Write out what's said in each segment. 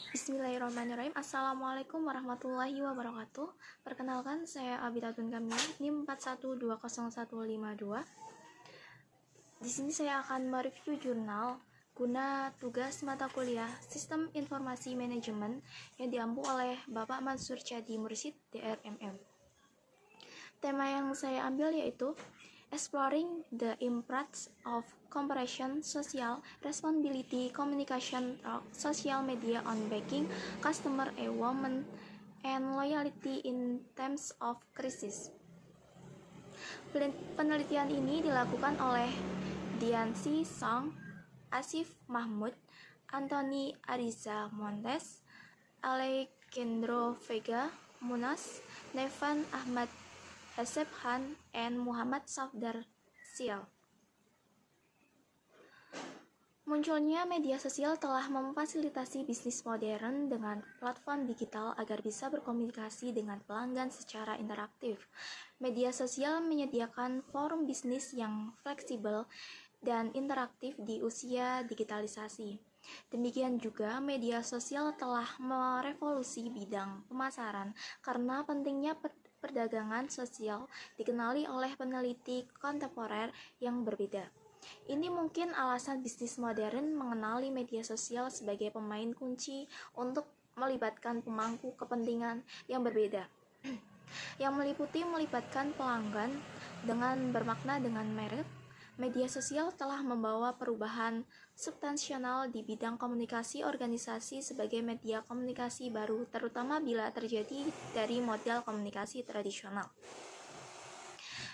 Bismillahirrahmanirrahim. Assalamualaikum warahmatullahi wabarakatuh. Perkenalkan, saya Abidatun Kamil, NIM 41201152. Di sini saya akan mereview jurnal guna tugas mata kuliah Sistem Informasi Manajemen yang diampu oleh Bapak Mansur Chadi Mursyid, DRMM. Tema yang saya ambil yaitu Exploring the Impacts of Comparison, Social Responsibility, Communication, Social Media on Banking, Customer Environment, and Loyalty in Times of Crisis. Penelitian ini dilakukan oleh Diansi Song, Asif Mahmud, Anthony Ariza Montes, Alejandro Vega Munas, Nevan Ahmad Haseb Han, and Muhammad Safdar Sial. Munculnya media sosial telah memfasilitasi bisnis modern dengan platform digital agar bisa berkomunikasi dengan pelanggan secara interaktif. Media sosial menyediakan forum bisnis yang fleksibel dan interaktif di usia digitalisasi. Demikian juga media sosial telah merevolusi bidang pemasaran karena pentingnya perdagangan sosial dikenali oleh peneliti kontemporer yang berbeda. Ini mungkin alasan bisnis modern mengenali media sosial sebagai pemain kunci untuk melibatkan pemangku kepentingan yang berbeda, yang melibatkan pelanggan dengan bermakna dengan merek. Media sosial telah membawa perubahan substansial di bidang komunikasi organisasi sebagai media komunikasi baru, terutama bila terjadi dari model komunikasi tradisional,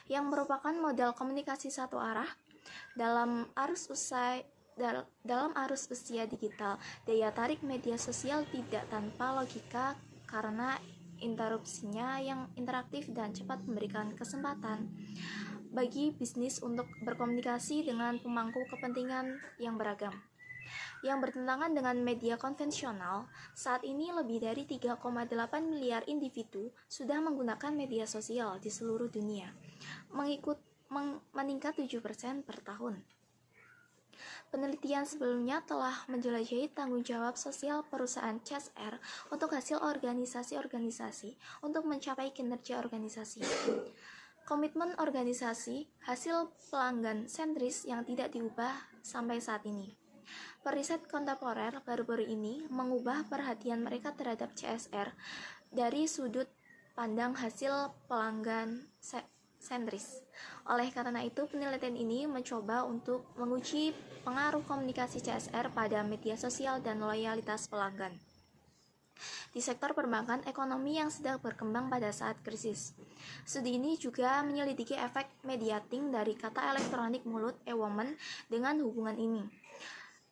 yang merupakan model komunikasi satu arah. Dalam arus usia digital, daya tarik media sosial tidak tanpa logika karena interupsinya yang interaktif dan cepat memberikan kesempatan bagi bisnis untuk berkomunikasi dengan pemangku kepentingan yang beragam. Yang bertentangan dengan media konvensional, saat ini lebih dari 3,8 miliar individu sudah menggunakan media sosial di seluruh dunia, meningkat 7% per tahun. Penelitian sebelumnya telah menjelajahi tanggung jawab sosial perusahaan CSR untuk hasil organisasi-organisasi untuk mencapai kinerja organisasi. Komitmen organisasi, hasil pelanggan sentris yang tidak diubah sampai saat ini. Periset kontemporer baru-baru ini mengubah perhatian mereka terhadap CSR dari sudut pandang hasil pelanggan sentris. Oleh karena itu, penelitian ini mencoba untuk menguji pengaruh komunikasi CSR pada media sosial dan loyalitas pelanggan di sektor perbankan ekonomi yang sedang berkembang pada saat krisis. Studi ini juga menyelidiki efek mediating dari kata elektronik mulut e-woman dengan hubungan ini.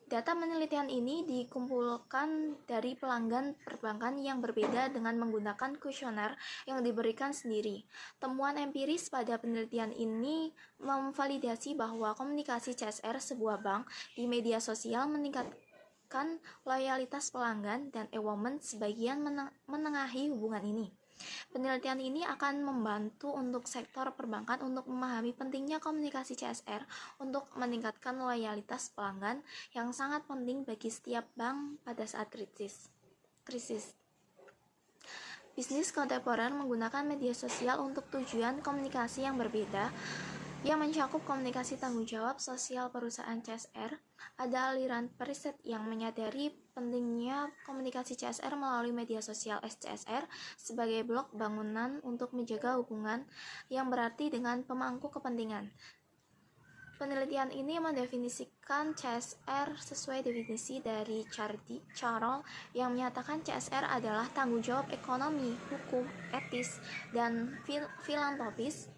Data penelitian ini dikumpulkan dari pelanggan perbankan yang berbeda dengan menggunakan kuesioner yang diberikan sendiri. Temuan empiris pada penelitian ini memvalidasi bahwa komunikasi CSR sebuah bank di media sosial meningkatkan loyalitas pelanggan dan e-woman sebagian menengahi hubungan ini. Penelitian ini akan membantu untuk sektor perbankan untuk memahami pentingnya komunikasi CSR untuk meningkatkan loyalitas pelanggan yang sangat penting bagi setiap bank pada saat krisis. Bisnis kontemporer menggunakan media sosial untuk tujuan komunikasi yang berbeda, yang mencakup komunikasi tanggung jawab sosial perusahaan CSR. Ada aliran periset yang menyadari pentingnya komunikasi CSR melalui media sosial SCSR sebagai blok bangunan untuk menjaga hubungan yang berarti dengan pemangku kepentingan. Penelitian ini mendefinisikan CSR sesuai definisi dari Carroll yang menyatakan CSR adalah tanggung jawab ekonomi, hukum, etis, dan filantropis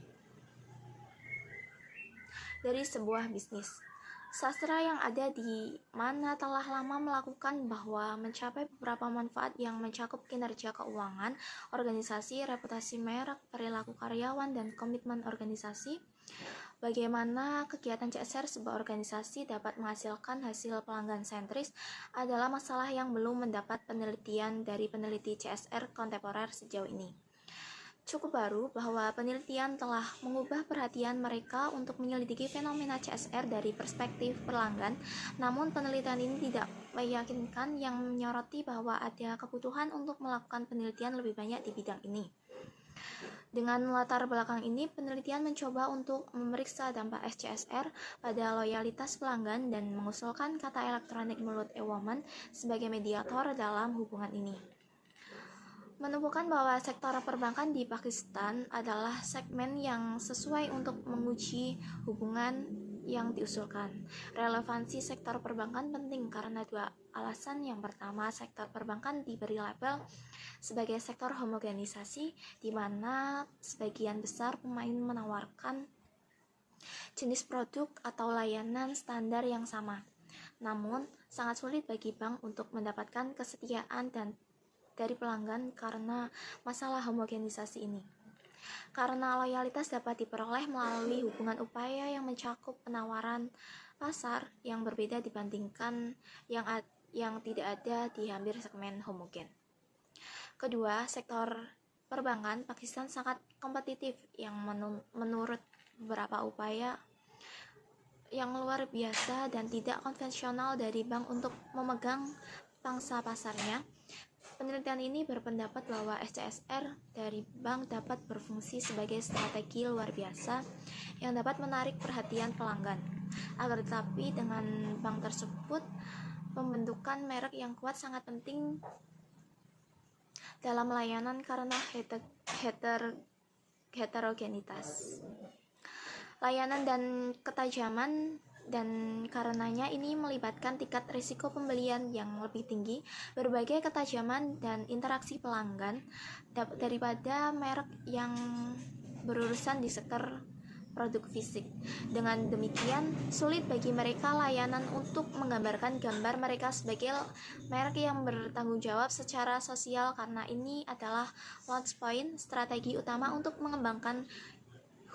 dari sebuah bisnis. Sastra yang ada di mana telah lama melakukan bahwa mencapai beberapa manfaat yang mencakup kinerja keuangan, organisasi, reputasi merek, perilaku karyawan, dan komitmen organisasi. Bagaimana kegiatan CSR sebuah organisasi dapat menghasilkan hasil pelanggan sentris adalah masalah yang belum mendapat penelitian dari peneliti CSR kontemporer sejauh ini. Cukup baru bahwa penelitian telah mengubah perhatian mereka untuk menyelidiki fenomena CSR dari perspektif pelanggan, namun penelitian ini tidak meyakinkan yang menyoroti bahwa ada kebutuhan untuk melakukan penelitian lebih banyak di bidang ini. Dengan latar belakang ini, penelitian mencoba untuk memeriksa dampak CSR pada loyalitas pelanggan dan mengusulkan kata elektronik mulut e-woman sebagai mediator dalam hubungan ini. Menemukan bahwa sektor perbankan di Pakistan adalah segmen yang sesuai untuk menguji hubungan yang diusulkan. Relevansi sektor perbankan penting karena dua alasan. Yang pertama, sektor perbankan diberi label sebagai sektor homogenisasi, di mana sebagian besar pemain menawarkan jenis produk atau layanan standar yang sama. Namun, sangat sulit bagi bank untuk mendapatkan kesetiaan dari pelanggan karena masalah homogenisasi ini. Karena loyalitas dapat diperoleh melalui hubungan upaya yang mencakup penawaran pasar yang berbeda dibandingkan yang tidak ada di hampir segmen homogen. Kedua, sektor perbankan Pakistan sangat kompetitif yang menurut beberapa upaya yang luar biasa dan tidak konvensional dari bank untuk memegang pangsa pasarnya. Penelitian ini berpendapat bahwa CSR dari bank dapat berfungsi sebagai strategi luar biasa yang dapat menarik perhatian pelanggan. Agar tetapi dengan bank tersebut, pembentukan merek yang kuat sangat penting dalam layanan karena heterogenitas layanan dan ketajaman, dan karenanya ini melibatkan tingkat risiko pembelian yang lebih tinggi, berbagai ketajaman dan interaksi pelanggan daripada merek yang berurusan di sektor produk fisik. Dengan demikian, sulit bagi mereka layanan untuk menggambarkan gambar mereka sebagai merek yang bertanggung jawab secara sosial karena ini adalah launch point strategi utama untuk mengembangkan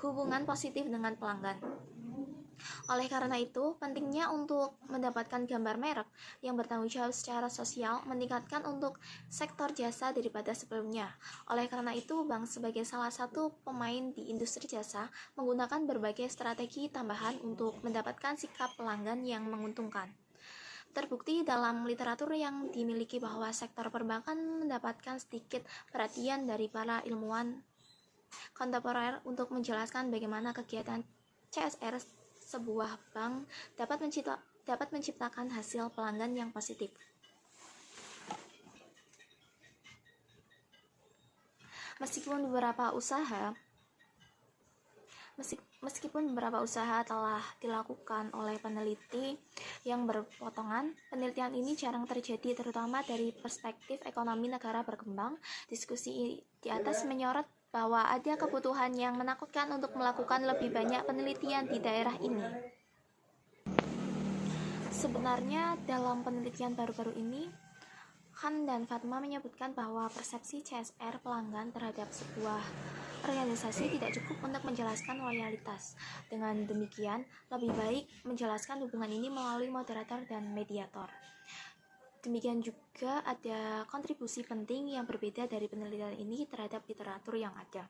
hubungan positif dengan pelanggan. Oleh karena itu, pentingnya untuk mendapatkan gambar merek yang bertanggung jawab secara sosial meningkatkan untuk sektor jasa daripada sebelumnya. Oleh karena itu, bank sebagai salah satu pemain di industri jasa menggunakan berbagai strategi tambahan untuk mendapatkan sikap pelanggan yang menguntungkan. Terbukti dalam literatur yang dimiliki bahwa sektor perbankan mendapatkan sedikit perhatian dari para ilmuwan kontemporer untuk menjelaskan bagaimana kegiatan CSR sebuah bank dapat menciptakan hasil pelanggan yang positif. Meskipun beberapa usaha telah dilakukan oleh peneliti yang berpotongan, penelitian ini jarang terjadi terutama dari perspektif ekonomi negara berkembang. Diskusi di atas menyorot bahwa ada kebutuhan yang menakutkan untuk melakukan lebih banyak penelitian di daerah ini. Sebenarnya dalam penelitian baru-baru ini, Khan dan Fatma menyebutkan bahwa persepsi CSR pelanggan terhadap sebuah organisasi tidak cukup untuk menjelaskan loyalitas. Dengan demikian, lebih baik menjelaskan hubungan ini melalui moderator dan mediator. Demikian juga ada kontribusi penting yang berbeda dari penelitian ini terhadap literatur yang ada.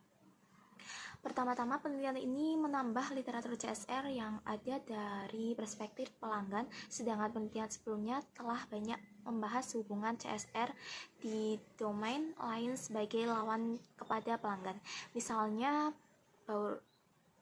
Pertama-tama, penelitian ini menambah literatur CSR yang ada dari perspektif pelanggan, sedangkan penelitian sebelumnya telah banyak membahas hubungan CSR di domain lain sebagai lawan kepada pelanggan. Misalnya,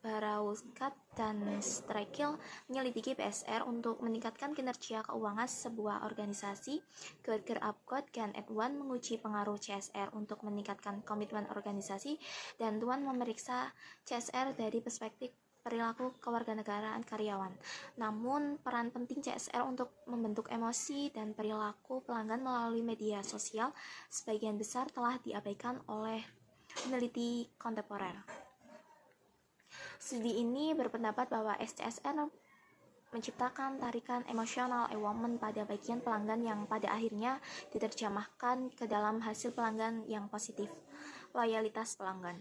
Barauskat dan Streichel menyelidiki PSR untuk meningkatkan kinerja keuangan sebuah organisasi. Gerger-Apgot dan Edwan menguji pengaruh CSR untuk meningkatkan komitmen organisasi, dan Tuan memeriksa CSR dari perspektif perilaku kewarganegaraan karyawan. Namun, peran penting CSR untuk membentuk emosi dan perilaku pelanggan melalui media sosial sebagian besar telah diabaikan oleh peneliti kontemporer. Studi ini berpendapat bahwa CSR menciptakan tarikan emosional e-woman pada bagian pelanggan yang pada akhirnya diterjemahkan ke dalam hasil pelanggan yang positif, loyalitas pelanggan.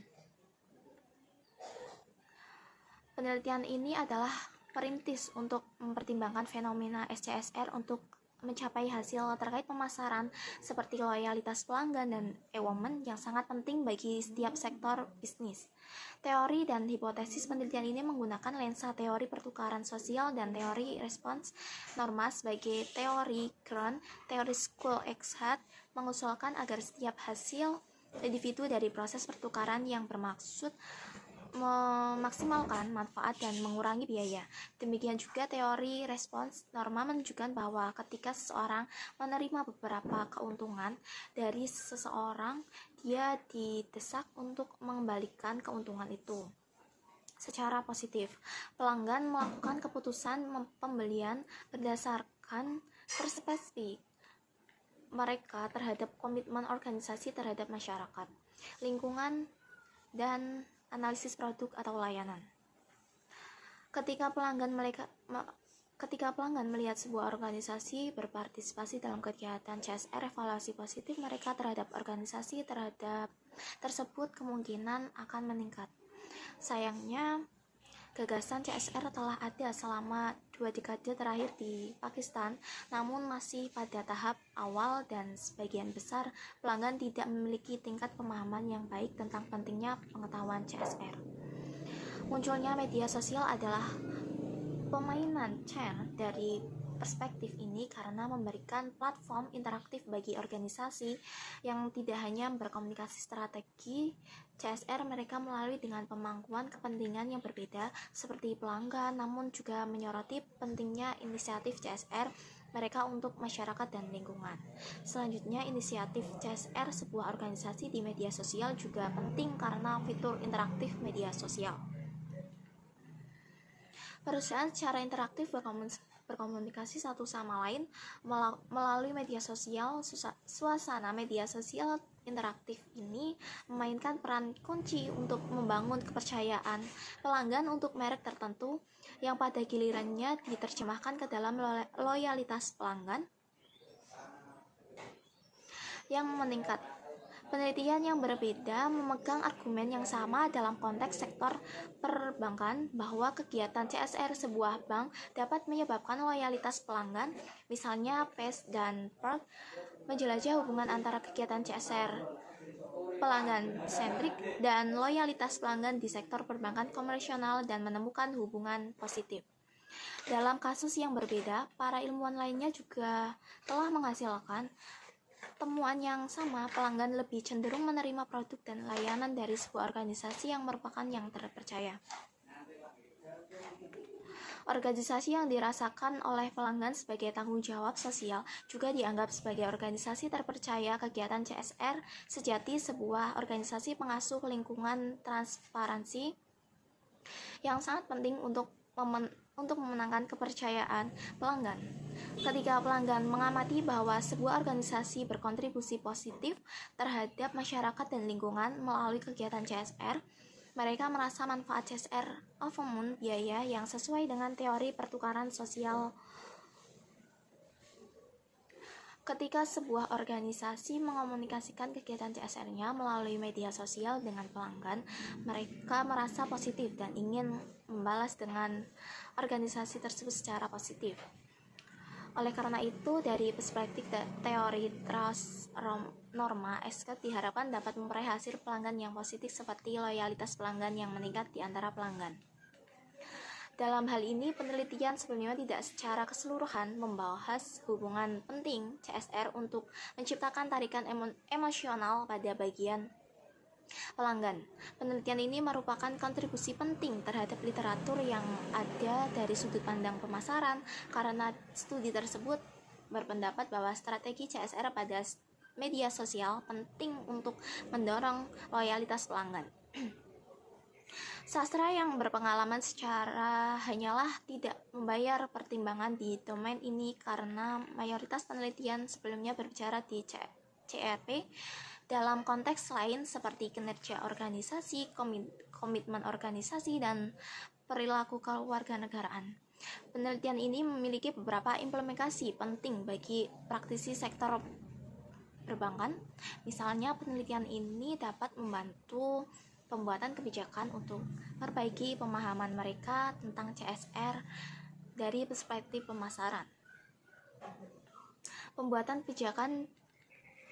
Penelitian ini adalah perintis untuk mempertimbangkan fenomena CSR untuk mencapai hasil terkait pemasaran seperti loyalitas pelanggan dan enrollment yang sangat penting bagi setiap sektor bisnis. Teori dan hipotesis penelitian ini menggunakan lensa teori pertukaran sosial dan teori respons norma sebagai teori ground. Teori School X Hat mengusulkan agar setiap hasil individu dari proses pertukaran yang bermaksud memaksimalkan manfaat dan mengurangi biaya. Demikian juga teori respons norma menunjukkan bahwa ketika seseorang menerima beberapa keuntungan dari seseorang, dia didesak untuk mengembalikan keuntungan itu secara positif. Pelanggan melakukan keputusan pembelian berdasarkan perspektif mereka terhadap komitmen organisasi terhadap masyarakat, lingkungan, dan analisis produk atau layanan. Ketika pelanggan melihat sebuah organisasi berpartisipasi dalam kegiatan CSR evaluasi positif mereka terhadap organisasi tersebut kemungkinan akan meningkat. Sayangnya, gagasan CSR telah ada selama 2 dekade terakhir di Pakistan, namun masih pada tahap awal dan sebagian besar pelanggan tidak memiliki tingkat pemahaman yang baik tentang pentingnya pengetahuan CSR. Munculnya media sosial adalah pemainan chair dari perspektif ini karena memberikan platform interaktif bagi organisasi yang tidak hanya berkomunikasi strategi CSR mereka melalui dengan pemangkuan kepentingan yang berbeda seperti pelanggan, namun juga menyoroti pentingnya inisiatif CSR mereka untuk masyarakat dan lingkungan. Selanjutnya, inisiatif CSR sebuah organisasi di media sosial juga penting karena fitur interaktif media sosial. Perusahaan secara interaktif berkomunikasi satu sama lain melalui media sosial. Suasana media sosial interaktif ini memainkan peran kunci untuk membangun kepercayaan pelanggan untuk merek tertentu yang pada gilirannya diterjemahkan ke dalam loyalitas pelanggan yang meningkat. Penelitian yang berbeda memegang argumen yang sama dalam konteks sektor perbankan bahwa kegiatan CSR sebuah bank dapat menyebabkan loyalitas pelanggan, misalnya Pace dan Park menjelajah hubungan antara kegiatan CSR pelanggan sentrik dan loyalitas pelanggan di sektor perbankan komersial dan menemukan hubungan positif. Dalam kasus yang berbeda, para ilmuwan lainnya juga telah menghasilkan temuan yang sama. Pelanggan lebih cenderung menerima produk dan layanan dari sebuah organisasi yang merupakan yang terpercaya. Organisasi yang dirasakan oleh pelanggan sebagai tanggung jawab sosial juga dianggap sebagai organisasi terpercaya. Kegiatan CSR sejati sebuah organisasi pengasuh lingkungan transparansi yang sangat penting untuk memenangkan kepercayaan pelanggan. Ketika pelanggan mengamati bahwa sebuah organisasi berkontribusi positif terhadap masyarakat dan lingkungan melalui kegiatan CSR, mereka merasa manfaat CSR outbound biaya yang sesuai dengan teori pertukaran sosial. Ketika sebuah organisasi mengomunikasikan kegiatan CSR-nya melalui media sosial dengan pelanggan, mereka merasa positif dan ingin membalas dengan organisasi tersebut secara positif. Oleh karena itu, dari perspektif teori trust norma, SK diharapkan dapat memperoleh hasil pelanggan yang positif seperti loyalitas pelanggan yang meningkat di antara pelanggan. Dalam hal ini, penelitian sebelumnya tidak secara keseluruhan membahas hubungan penting CSR untuk menciptakan tarikan emosional pada bagian pelanggan. Penelitian ini merupakan kontribusi penting terhadap literatur yang ada dari sudut pandang pemasaran, karena studi tersebut berpendapat bahwa strategi CSR pada media sosial penting untuk mendorong loyalitas pelanggan. Sastra yang berpengalaman secara hanyalah tidak membayar pertimbangan di domain ini karena mayoritas penelitian sebelumnya berbicara di CRP dalam konteks lain seperti kinerja organisasi, komitmen organisasi, dan perilaku kewarganegaraan. Penelitian ini memiliki beberapa implementasi penting bagi praktisi sektor perbankan. Misalnya, penelitian ini dapat membantu pembuatan kebijakan untuk memperbaiki pemahaman mereka tentang CSR dari perspektif pemasaran. Pembuatan kebijakan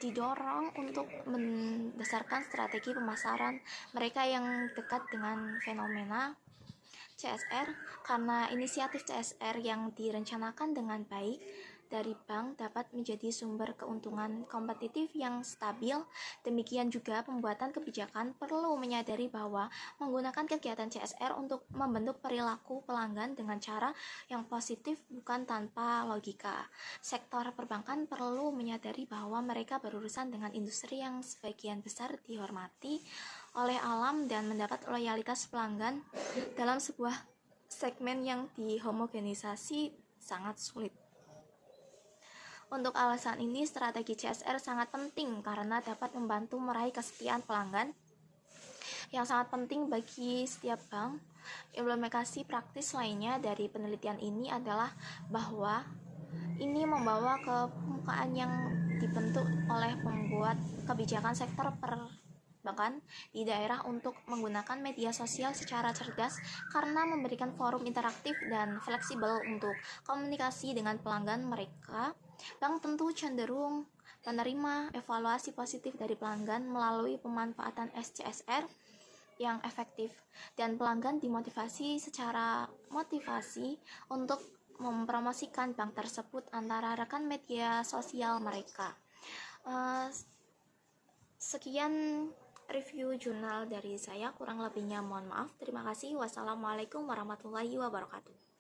didorong untuk mendasarkan strategi pemasaran mereka yang dekat dengan fenomena CSR, karena inisiatif CSR yang direncanakan dengan baik dari bank dapat menjadi sumber keuntungan kompetitif yang stabil. Demikian juga pembuatan kebijakan perlu menyadari bahwa menggunakan kegiatan CSR untuk membentuk perilaku pelanggan dengan cara yang positif bukan tanpa logika. Sektor perbankan perlu menyadari bahwa mereka berurusan dengan industri yang sebagian besar dihormati oleh alam dan mendapat loyalitas pelanggan dalam sebuah segmen yang dihomogenisasi sangat sulit. Untuk alasan ini, strategi CSR sangat penting karena dapat membantu meraih kesetiaan pelanggan yang sangat penting bagi setiap bank. Implementasi praktis lainnya dari penelitian ini adalah bahwa ini membawa ke permukaan yang dibentuk oleh pembuat kebijakan sektor perbankan di daerah untuk menggunakan media sosial secara cerdas karena memberikan forum interaktif dan fleksibel untuk komunikasi dengan pelanggan mereka. Bank tentu cenderung menerima evaluasi positif dari pelanggan melalui pemanfaatan SCSR yang efektif, dan pelanggan dimotivasi secara motivasi untuk mempromosikan bank tersebut antara rekan media sosial mereka. Sekian review jurnal dari saya, kurang lebihnya mohon maaf. Terima kasih. Wassalamualaikum warahmatullahi wabarakatuh.